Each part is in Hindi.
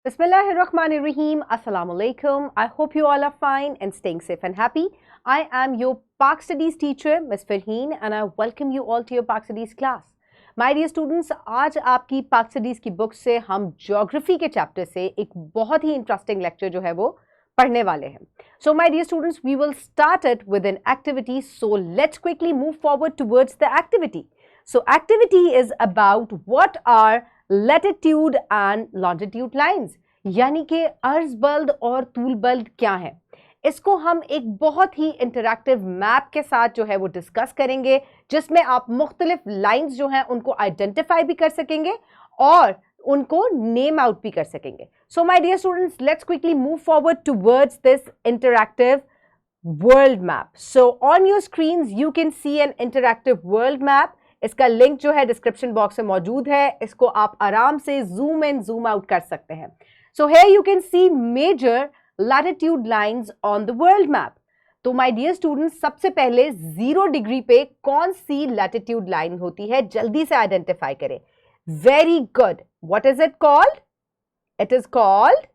Bismillahirrahmanirrahim. Assalamu alaikum. I hope you all are fine and staying safe and happy. I am your Pak Studies teacher, Ms. Farheen, and I welcome you all to your Pak Studies class. My dear students, आज आपकी Pak Studies की बुक से हम ज्योग्राफी के चैप्टर से एक बहुत ही इंटरेस्टिंग लेक्चर जो है वो पढ़ने वाले हैं. So my dear students, we will start it with an activity. So let's quickly move forward towards the activity. So activity is about what are latitude and longitude lines, यानी कि अर्ज बल्द और तूल बल्द क्या है. इसको हम एक बहुत ही इंटरैक्टिव मैप के साथ जो है वो डिस्कस करेंगे, जिसमें आप मुख्तलिफ लाइंस जो हैं उनको आइडेंटिफाई भी कर सकेंगे और उनको नेम आउट भी कर सकेंगे. So my dear students, let's quickly move forward towards this interactive world map. So on your screens you can see an interactive world map. इसका लिंक जो है डिस्क्रिप्शन बॉक्स में मौजूद है. इसको आप आराम से जूम इन जूम आउट कर सकते हैं. So here you can see major latitude lines on the world map. तो माय डियर स्टूडेंट्स, सबसे पहले 0 डिग्री पे कौन सी लैटिट्यूड लाइन होती है, जल्दी से आइडेंटिफाई करें. Very good. What is it called? It is called,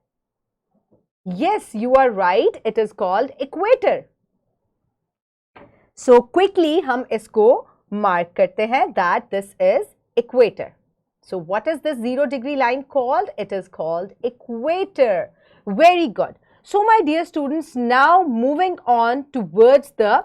yes you are right, it is called equator. So quickly हम इसको मार्क करते हैं that this is equator. So what is this 0 degree line called? It is called equator. Very good. So my dear students, now moving on towards the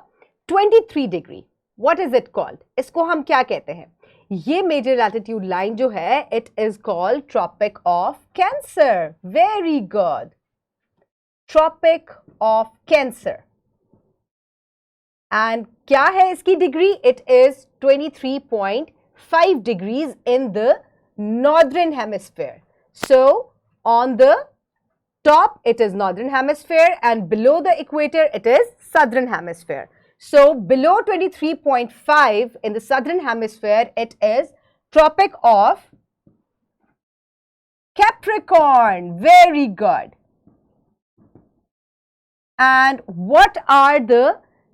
23 degree. What is it called? इसको हम क्या कहते हैं? ये major latitude line जो है, it is called Tropic of Cancer. Very good. Tropic of Cancer. And क्या है इसकी degree? It is 23.5 degrees in the northern hemisphere. So on the top it is northern hemisphere and below the equator it is southern hemisphere. So below 23.5 in the southern hemisphere it is Tropic of Capricorn. Very good. And what are the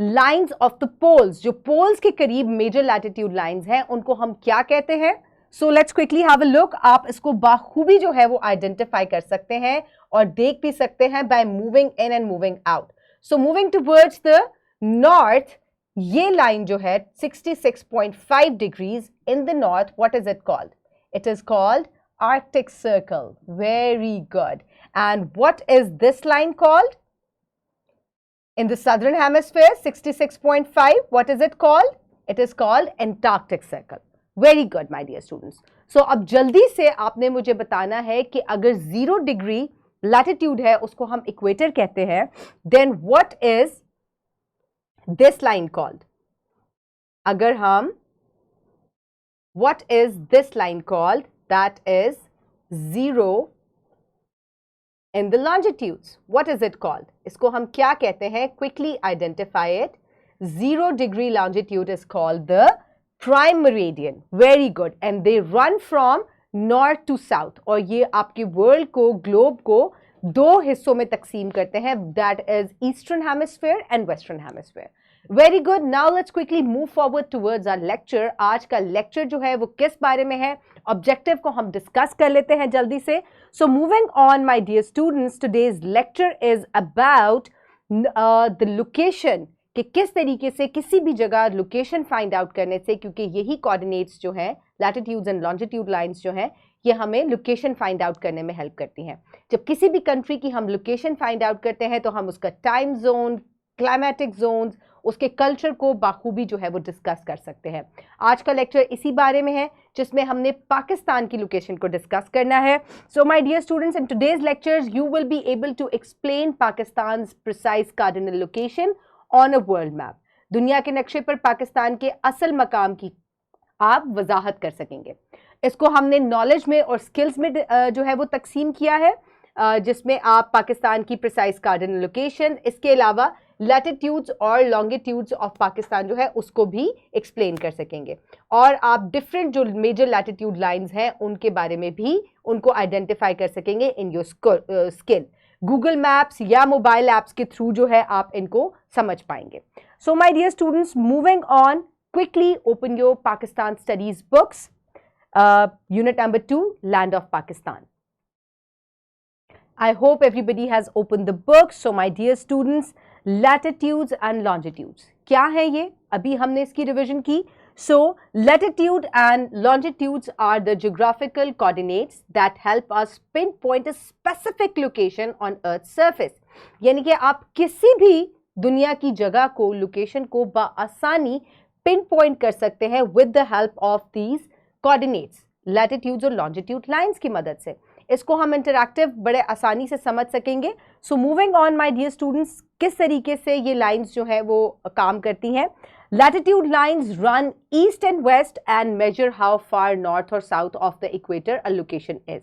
lines of the poles? जो पोल्स के करीब मेजर लैटिट्यूड लाइन्स हैं उनको हम क्या कहते हैं? सो let's quickly have a look. आप इसको बाखूबी जो है वो आइडेंटिफाई कर सकते हैं और देख भी सकते हैं by moving in and moving out. So moving towards the north, ये लाइन जो है 66.5 degrees in the north, what is it called? It is called Arctic circle. Very good. And what is this line called? In the southern hemisphere, 66.5, what is it called? It is called Antarctic Circle. Very good, my dear students. So, अब जल्दी से आपने मुझे बताना है कि अगर 0 डिग्री लैटिट्यूड है उसको हम इक्वेटर कहते हैं, then what is this line called? अगर हम, what is this line called? That is 0 in the longitudes. What is it called? इसको हम क्या कहते हैं? Quickly identify it. 0 degree longitude is called the prime meridian. Very good. And they run from north to south. और ये आपके world को, globe को 2 हिस्सों में तकसीम करते हैं. That is eastern hemisphere and western hemisphere. Very good. Now let's quickly move forward towards our lecture. आज का lecture जो है वो किस बारे में है? Objective को हम discuss कर लेते हैं जल्दी से. So moving on, my dear students, today's lecture is about the location. कि किस तरीके से किसी भी जगह लोकेशन फाइंड आउट करने से, क्योंकि यही कोऑर्डिनेट्स जो हैं, लैटिट्यूड्स एंड लॉन्जिट्यूड लाइंस जो हैं, ये हमें लोकेशन फाइंड आउट करने में हेल्प करती हैं. जब किसी भी कंट्री की हम लोकेशन फाइंड आउट करते हैं तो हम उसका टाइम जोन, क्लाइमेटिक जोन्स, उसके कल्चर को बाखूबी जो है वो डिस्कस कर सकते हैं. आज का लेक्चर इसी बारे में है जिसमें हमने पाकिस्तान की लोकेशन को डिस्कस करना है. So my dear students, in today's lectures you will be able to explain Pakistan's precise cardinal location on a world map. दुनिया के नक्शे पर पाकिस्तान के असल मकाम की आप वजाहत कर सकेंगे. इसको हमने नॉलेज में और स्किल्स में जो है वो तकसीम किया है, जिसमें आप पाकिस्तान की प्रिसाइज कार्डिनल लोकेशन, इसके अलावा लैटिट्यूड्स और लॉन्गिट्यूड्स ऑफ पाकिस्तान जो है उसको भी एक्सप्लेन कर सकेंगे. और आप डिफरेंट जो मेजर लैटिट्यूड लाइंस हैं उनके बारे में भी उनको आइडेंटिफाई कर सकेंगे in your skill. Google maps या मोबाइल ऐप्स के थ्रू जो है आप इनको समझ पाएंगे. So my dear students, moving on, quickly open your Pakistan studies books, unit number 2, land of Pakistan. I hope everybody has opened the book. So my dear students, latitudes and longitudes. क्या है ये? अभी हमने इसकी रिवीजन की. So latitude and longitudes are the geographical coordinates that help us pinpoint a specific location on Earth's surface. यानी कि आप किसी भी दुनिया की जगह को, लोकेशन को बआसानी pinpoint कर सकते हैं with the help of these coordinates, latitudes और longitude lines की मदद से. इसको हम इंटरैक्टिव बड़े आसानी से समझ सकेंगे. So moving on my dear students, किस तरीके से ये लाइंस जो है वो काम करती हैं. Latitude lines run east and west and measure how far north और south of the equator a location is.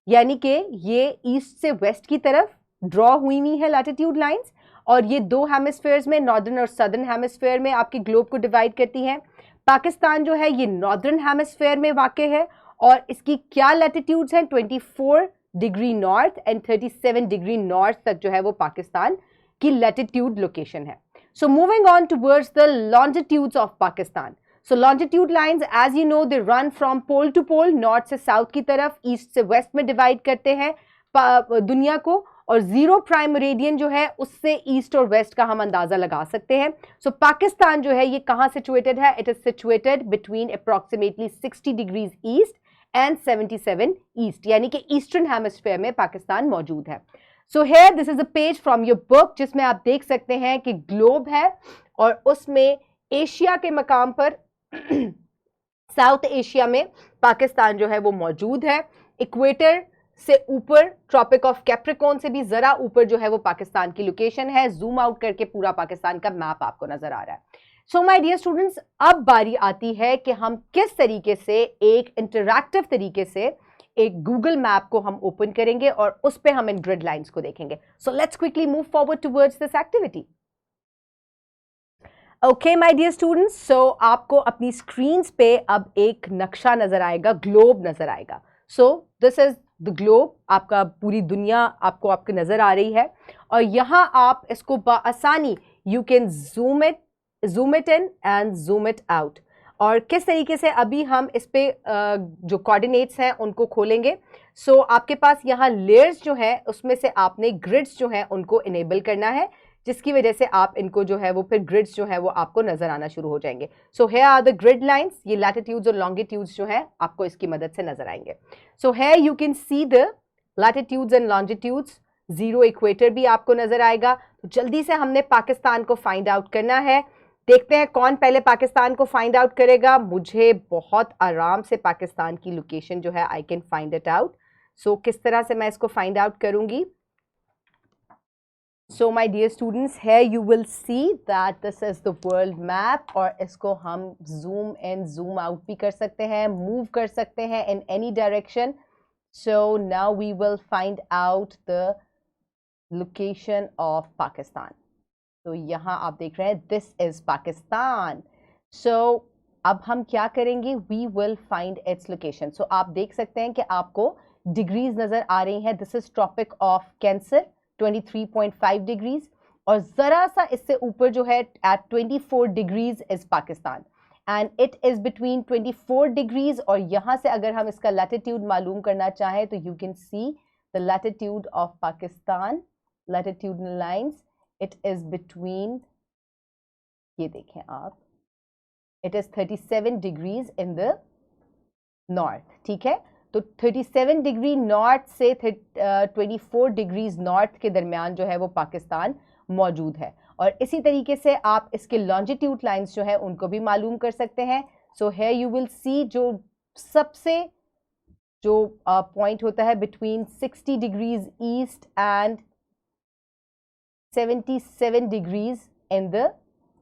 यानी कि ये ईस्ट से वेस्ट की तरफ ड्रॉ हुई हुई है लैटिट्यूड लाइंस, और ये दो हेमिस्फेयर्स में, नॉर्दर्न और सदर्न हेमिस्फेयर में आपके ग्लोब को डिवाइड करती हैं. पाकिस्तान जो है ये नॉर्दर्न हेमिस्फेयर में वाक़ है, और इसकी क्या लैटिट्यूड्स हैं, 24 degree north and 37 degree north तक जो है वो पाकिस्तान की लैटिट्यूड लोकेशन है. So moving on towards the longitudes of Pakistan. So longitude lines as you know they run from pole to pole, north से साउथ की तरफ, ईस्ट से वेस्ट में डिवाइड करते हैं दुनिया को, और जीरो प्राइम मेरिडियन जो है उससे ईस्ट और वेस्ट का हम अंदाजा लगा सकते हैं. सो पाकिस्तान जो है ये कहाँ सिचुएटेड है? It is situated between approximately 60 degrees east and 77 east, यानी कि ईस्टर्न हेमिस्फेयर में पाकिस्तान मौजूद है. So here this is a page from your book जिसमें आप देख सकते हैं कि ग्लोब है, और उसमें एशिया के मकाम पर साउथ एशिया में पाकिस्तान जो है वो मौजूद है. इक्वेटर से ऊपर, ट्रॉपिक ऑफ कैप्रिकॉर्न से भी जरा ऊपर जो है वो पाकिस्तान की लोकेशन है. जूम आउट करके पूरा पाकिस्तान का मैप आपको नजर आ रहा है. सो माय डियर स्टूडेंट्स, अब बारी आती है कि हम किस तरीके से एक इंटरैक्टिव तरीके से एक गूगल मैप को हम ओपन करेंगे और उस पे हम इन ग्रिड लाइंस को देखेंगे. So let's quickly move forward towards this activity. Okay my dear students, so आपको अपनी स्क्रीन्स पे अब एक नक्शा नजर आएगा, ग्लोब नजर आएगा. सो दिस इज द ग्लोब, आपका पूरी दुनिया आपको आपके नजर आ रही है, और यहाँ आप इसको बआसानी you can zoom it in and zoom it out. और किस तरीके से अभी हम इस पे जो कोऑर्डिनेट्स हैं उनको खोलेंगे. सो आपके पास यहाँ लेयर्स जो है उसमें से आपने ग्रिड्स जो हैं उनको इनेबल करना है, जिसकी वजह से आप इनको जो है वो फिर ग्रिड्स जो है वो आपको नजर आना शुरू हो जाएंगे. So here are the grid lines. ये लैटिट्यूड्स और लॉन्गिट्यूड्स जो है आपको इसकी मदद से नजर आएंगे. So here you can see the latitudes and longitudes. Zero equator भी आपको नजर आएगा. तो जल्दी से हमने पाकिस्तान को फाइंड आउट करना है. देखते हैं कौन पहले पाकिस्तान को फाइंड आउट करेगा. मुझे बहुत आराम से पाकिस्तान की लोकेशन जो है I can find it out. So किस तरह से मैं इसको फाइंड आउट करूंगी. So my dear students, here you will see that this is the world map, और इसको हम zoom in, zoom out भी कर सकते हैं, move कर सकते हैं in any direction. So now we will find out the location of Pakistan. तो यहाँ आप देख रहे हैं this is Pakistan. So अब हम क्या करेंगे? We will find its location. So आप देख सकते हैं कि आपको डिग्रीज नजर आ रही हैं. This is Tropic of Cancer, 23.5 degrees, और जरा सा इससे ऊपर जो है at 24 degrees is Pakistan, and it is between 24 degrees. और यहाँ से अगर हम इसका लैटिट्यूड मालूम करना चाहें तो you can see the latitude of Pakistan, latitudinal lines. It is between, ये देखें आप, it is 37 degrees in the north. ठीक है, तो 37 डिग्री नॉर्थ से 24 डिग्रीज नॉर्थ के दरमियान जो है वो पाकिस्तान मौजूद है. और इसी तरीके से आप इसके लॉन्जिट्यूड लाइंस जो है उनको भी मालूम कर सकते हैं. सो हियर यू विल सी जो सबसे जो पॉइंट होता है between 60 degrees east and 77 degrees in the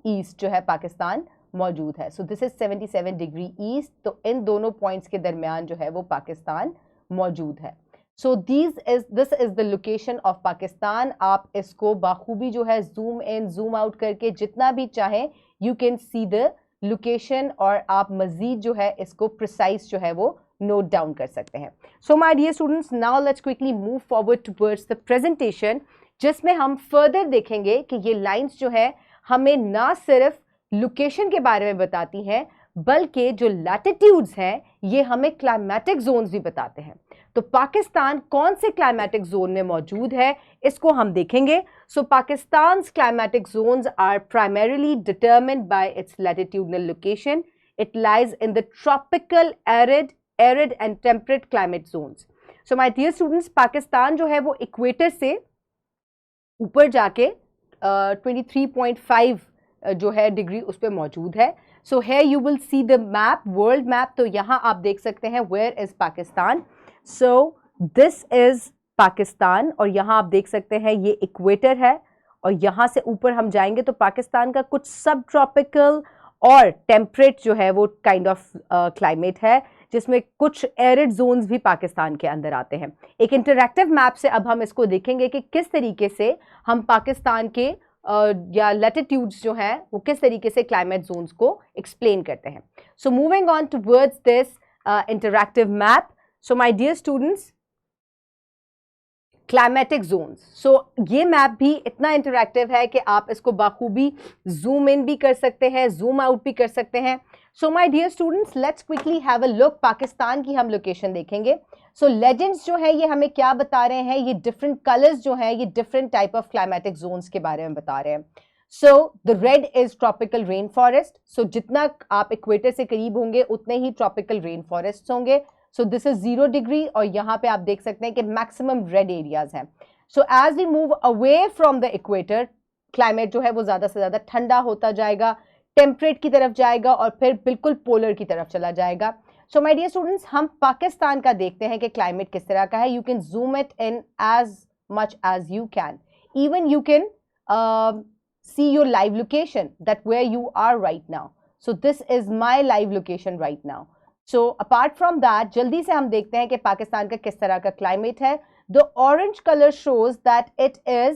east जो है पाकिस्तान मौजूद है. सो दिस इज 77 डिग्री ईस्ट. तो इन दोनों पॉइंट्स के दरमियान जो है वो पाकिस्तान मौजूद है. सो this is the location of Pakistan. आप इसको बाखूबी जो है जूम इन जूम आउट करके जितना भी चाहें you can see the location, और आप मजीद जो है इसको प्रिसाइज जो है वो नोट डाउन कर सकते हैं. So my dear students, now let's quickly move forward towards the presentation, जिसमें हम फर्दर देखेंगे कि ये लाइंस जो है हमें ना सिर्फ लोकेशन के बारे में बताती हैं, बल्कि जो लैटिट्यूड्स हैं ये हमें क्लाइमेटिक जोन्स भी बताते हैं। तो पाकिस्तान कौन से क्लाइमेटिक जोन में मौजूद है इसको हम देखेंगे। So Pakistan climatic zones are primarily determined by its latitudinal location. It lies in the tropical arid and temperate climate zones. So my dear students, Pakistan जो है वो इक्वेटर से ऊपर जाके 23.5 जो है डिग्री उस पर मौजूद है। सो है you will see the map, world map. तो यहाँ आप देख सकते हैं where is Pakistan. So this is Pakistan और यहाँ आप देख सकते हैं ये इक्वेटर है और यहाँ से ऊपर हम जाएंगे तो पाकिस्तान का कुछ सब ट्रॉपिकल और टेम्परेट जो है वो काइंड ऑफ क्लाइमेट है, जिसमें कुछ एरिड जोन्स भी पाकिस्तान के अंदर आते हैं। एक इंटरैक्टिव मैप से अब हम इसको देखेंगे कि किस तरीके से हम पाकिस्तान के या लैटिट्यूड्स जो हैं वो किस तरीके से क्लाइमेट जोन्स को एक्सप्लेन करते हैं। So moving on towards this interactive map. So my dear students, climatic zones. So ये मैप भी इतना इंटरैक्टिव है कि आप इसको बाखूबी जूम इन भी कर सकते हैं, जूम आउट भी कर सकते हैं। So my dear students, let's quickly have a look. Pakistan की हम लोकेशन देखेंगे। सो लेजेंड्स जो है ये हमें क्या बता रहे हैं, ये डिफरेंट कलर्स जो हैं ये different type of climatic zones के बारे में बता रहे हैं। So the red is tropical rain forest. So जितना आप इक्वेटर से करीब होंगे उतने ही ट्रॉपिकल रेन फॉरेस्ट होंगे। सो दिस इज 0 डिग्री और यहाँ पे आप देख सकते हैं कि मैक्सिमम रेड एरियाज हैं। So as we move away from the equator, climate जो है वो ज्यादा से ज्यादा ठंडा होता जाएगा, टेम्परेट की तरफ जाएगा और फिर बिल्कुल पोलर की तरफ चला जाएगा। सो माय डियर स्टूडेंट्स, हम पाकिस्तान का देखते हैं कि क्लाइमेट किस तरह का है। You can zoom it in as much as you can, even you can see your live location that where you are right now. So this is my live location right now. So apart from that, जल्दी से हम देखते हैं कि पाकिस्तान का किस तरह का क्लाइमेट है। The orange color shows that it is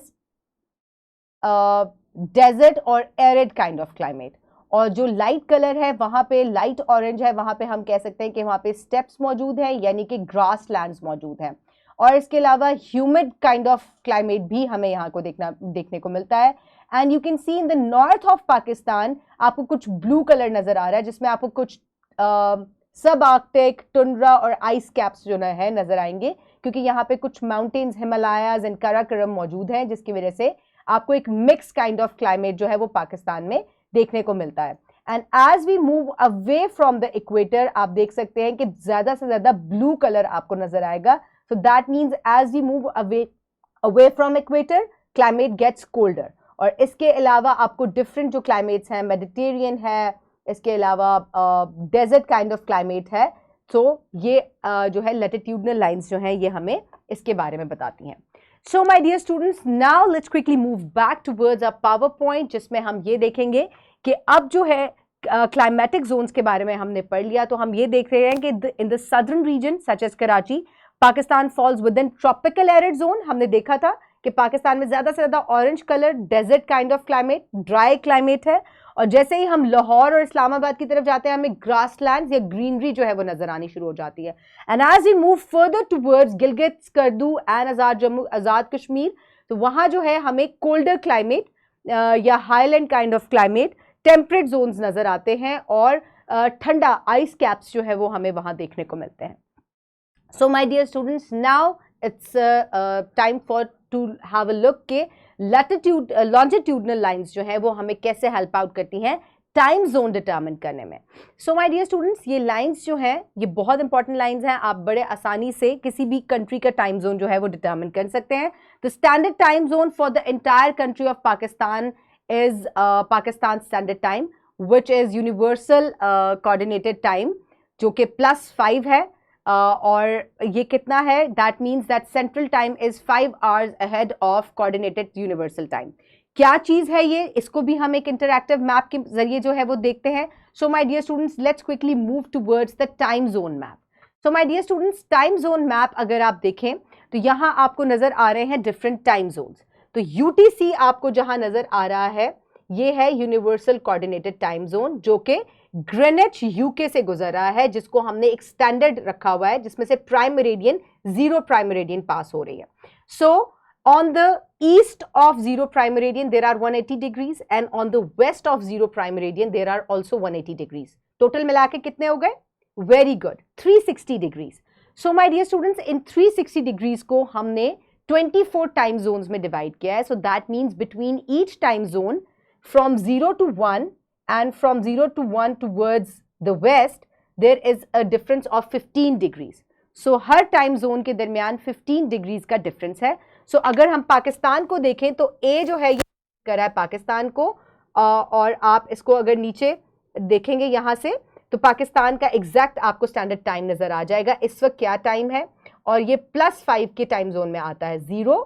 desert or arid kind of climate. और जो लाइट कलर है वहां पे लाइट ऑरेंज है, वहां पे हम कह सकते हैं कि वहां पे स्टेप्स मौजूद हैं, यानी कि ग्रास लैंड्स मौजूद हैं। और इसके अलावा ह्यूमिड काइंड ऑफ क्लाइमेट भी हमें यहाँ को देखने को मिलता है। And you can C in the north of Pakistan आपको कुछ ब्लू कलर नजर आ रहा है, जिसमें आपको कुछ सब आर्कटिक, टुंड्रा और आइस कैप्स जो है नजर आएंगे, क्योंकि यहाँ पे कुछ माउंटेन्स, हिमालयाज एंड काराकोरम मौजूद हैं, जिसकी वजह से आपको एक मिक्स काइंड ऑफ क्लाइमेट जो है वो पाकिस्तान में देखने को मिलता है। And as we move away from the equator, आप देख सकते हैं कि ज्यादा से ज्यादा ब्लू कलर आपको नजर आएगा। So that means as we move away from equator, climate gets colder. और इसके अलावा आपको डिफरेंट जो क्लाइमेट्स हैं, मेडिटेरियन है, इसके अलावा डेजर्ट काइंड ऑफ क्लाइमेट है। तो ये जो है लैटिट्यूडनल लाइंस जो हैं ये हमें इसके बारे में बताती हैं। So my dear students, now let's quickly move back towards a power point, जिसमें हम ये देखेंगे कि अब जो है क्लाइमेटिक जोन्स के बारे में हमने पढ़ लिया। तो हम ये देख रहे हैं कि in the southern region such as Karachi, Pakistan falls within tropical arid zone. हमने देखा था कि पाकिस्तान में ज्यादा से ज्यादा orange colour, desert kind of climate, dry climate है। और जैसे ही हम लाहौर और इस्लामाबाद की तरफ जाते हैं, हमें ग्रासलैंड्स या ग्रीनरी जो है वो नजर आनी शुरू हो जाती है। And as we move further towards Gilgit, Skardu and Azad Jammu, Azad Kashmir, तो वहां जो है हमें कोल्डर क्लाइमेट या highland kind of climate, temperate zones नजर आते हैं और ठंडा आइस कैप्स जो है वो हमें वहां देखने को मिलते हैं। So my dear students, now it's time for to have a look के लैटिट्यूड लॉन्जिट्यूडनल लाइंस जो है वो हमें कैसे हेल्प आउट करती हैं टाइम जोन डिटरमिन करने में। सो माय डियर स्टूडेंट्स, ये लाइंस जो हैं ये बहुत इंपॉर्टेंट लाइंस हैं। आप बड़े आसानी से किसी भी कंट्री का टाइम जोन जो है वो डिटरमिन कर सकते हैं। The standard time zone for the entire country of Pakistan is Pakistan standard time, which is universal coordinated time, जो कि +5 है। और ये कितना है, that means that central time is 5 hours ahead of coordinated universal time. क्या चीज है ये, इसको भी हम एक इंटरैक्टिव मैप के जरिए जो है वो देखते हैं। So my dear students, let's quickly move towards the time zone map. So my dear students, time zone map अगर आप देखें तो यहाँ आपको नजर आ रहे हैं डिफरेंट टाइम जोन्स। तो यूटीसी आपको जहां नजर आ रहा है ये है यूनिवर्सल कोऑर्डिनेटेड टाइम जोन, जो कि ग्रेनिच यूके से गुजर रहा है, जिसको हमने एक स्टैंडर्ड रखा हुआ है, जिसमें से prime meridian, 0 prime meridian pass हो रही है। So on the east of 0 prime meridian there are 180 degrees and on the west of 0 prime meridian there are also 180 degrees. Total मिला के कितने हो गए? Very good, 360 degrees. So my dear students, in 360 degrees को हमने 24 टाइम जोन्स में डिवाइड किया है। So that means between each time zone from 0 to 1 and from 0 to 1 towards the west there is a difference of 15 degrees. So her time zone के दरमियान 15 डिग्रीज का डिफरेंस है। So अगर हम पाकिस्तान को देखें तो A जो है ये कर रहा है पाकिस्तान को, और आप इसको अगर नीचे देखेंगे यहाँ से तो पाकिस्तान का एग्जैक्ट आपको स्टैंडर्ड टाइम नजर आ जाएगा। इस वक्त क्या टाइम है, और ये +5 के टाइम जोन में आता है, 0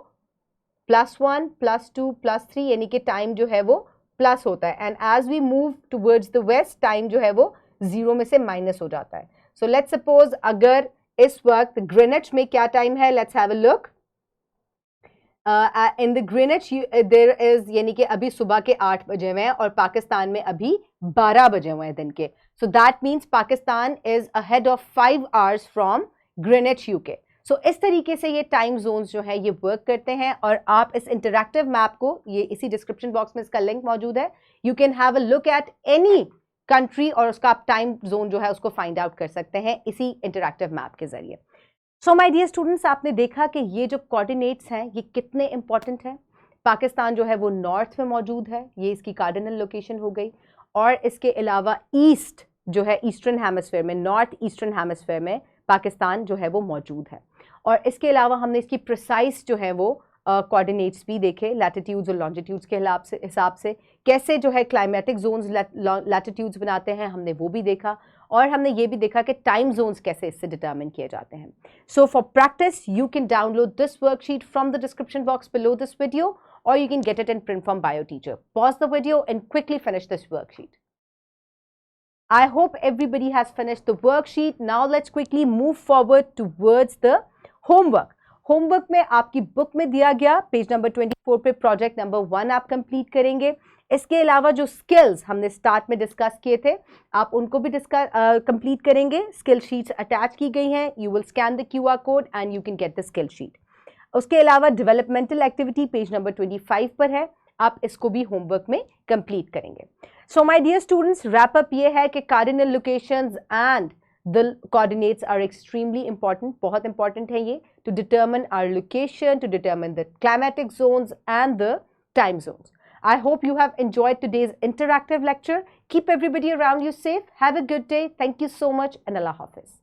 +1 +2 +3, यानी कि टाइम जो है वो प्लस होता है। And as we move towards the west time जो है वो 0 में से माइनस हो जाता है। सो लेट्स सपोज अगर इस वक्त ग्रीनिच में क्या टाइम है, let's have a look. In the Greenwich there is, यानी कि अभी सुबह के 8 बजे हुए हैं और पाकिस्तान में अभी 12 बजे हुए हैं दिन के। So that means Pakistan is ahead of 5 hours from Greenwich UK. So इस तरीके से ये टाइम जोन्स जो है ये वर्क करते हैं। और आप इस इंटरैक्टिव मैप को, ये इसी डिस्क्रिप्शन बॉक्स में इसका लिंक मौजूद है, you can have a look at any country और उसका आप टाइम जोन जो है उसको फाइंड आउट कर सकते हैं इसी इंटरैक्टिव मैप के जरिए। सो माय डियर स्टूडेंट्स, आपने देखा कि ये जो कोऑर्डिनेट्स हैं ये कितने इंपॉर्टेंट हैं। पाकिस्तान जो है वो नॉर्थ में मौजूद है, ये इसकी कार्डिनल लोकेशन हो गई। और इसके अलावा ईस्ट जो है, ईस्टर्न हेमिस्फेयर में, नॉर्थ ईस्टर्न हेमिस्फेयर में पाकिस्तान जो है वो मौजूद है। और इसके अलावा हमने इसकी प्रिसाइज जो है वो कोऑर्डिनेट्स भी देखे, लैटिट्यूड्स और लॉन्जिट्यूड्स के हिसाब से कैसे जो है क्लाइमेटिक जोन्स लैटिट्यूड्स बनाते हैं, हमने वो भी देखा। और हमने ये भी देखा कि टाइम जोन्स कैसे इससे डिटरमिन किए जाते हैं। So for practice you can download this worksheet from the description box below this video, or you can get it in print from BioTeacher. Pause the video and quickly finish this worksheet. I hope everybody has finished the worksheet. Now let's quickly move forward towards the homework. Homework में आपकी बुक में दिया गया पेज नंबर 24 पे प्रोजेक्ट नंबर 1 आप कंप्लीट करेंगे। इसके अलावा जो स्किल्स हमने स्टार्ट में डिस्कस किए थे आप उनको भी कंप्लीट करेंगे। स्किल शीट्स अटैच की गई हैं, you will scan the QR code and you can get the skill sheet. उसके अलावा डेवलपमेंटल एक्टिविटी पेज नंबर 25 पर है, आप इसको भी होमवर्क में कंप्लीट करेंगे। So my dear students, wrap up ये है कि cardinal locations and the coordinates are extremely important, बहुत इंपॉर्टेंट है ये to determine our location, to determine the climatic zones and the time zones. I hope you have enjoyed today's interactive lecture. Keep everybody around you safe. Have a good day. Thank you so much and Allah Hafiz.